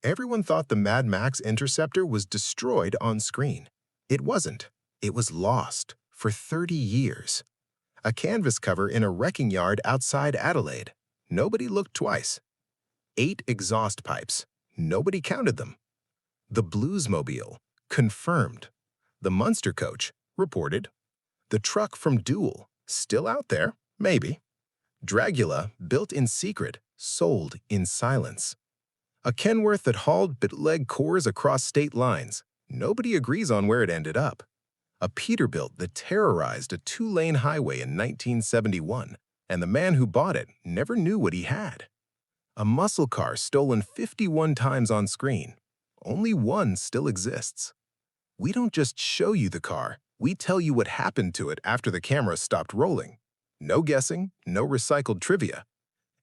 Everyone thought the Mad Max Interceptor was destroyed on screen. It wasn't. It was lost for 30 years. A canvas cover in a wrecking yard outside Adelaide. Nobody looked twice. 8 exhaust pipes. Nobody counted them. The Bluesmobile. Confirmed. The Munster coach. Reported. The truck from Duel. Still out there. Maybe. Dragula, built in secret, sold in silence. A Kenworth that hauled bootleg cores across state lines. Nobody agrees on where it ended up. A Peterbilt that terrorized a 2-lane highway in 1971, and the man who bought it never knew what he had. A muscle car stolen 51 times on screen. Only one still exists. We don't just show you the car, we tell you what happened to it after the camera stopped rolling. No guessing, no recycled trivia.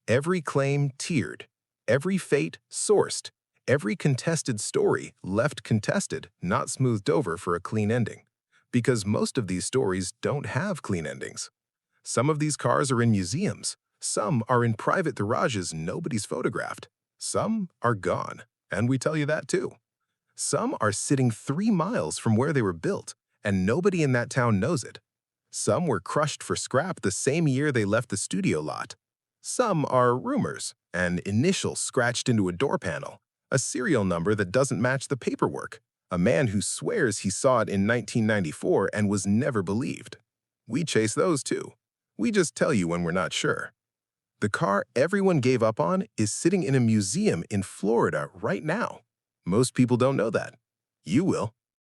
Every claim tiered, every fate sourced, every contested story left contested, not smoothed over for a clean ending. Because most of these stories don't have clean endings. Some of these cars are in museums. Some are in private garages nobody's photographed. Some are gone, and we tell you that too. Some are sitting 3 miles from where they were built, and nobody in that town knows it. Some were crushed for scrap the same year they left the studio lot. Some are rumors, an initial scratched into a door panel, a serial number that doesn't match the paperwork, a man who swears he saw it in 1994 and was never believed. We chase those too. We just tell you when we're not sure. The car everyone gave up on is sitting in a museum in Florida right now. Most people don't know that. You will.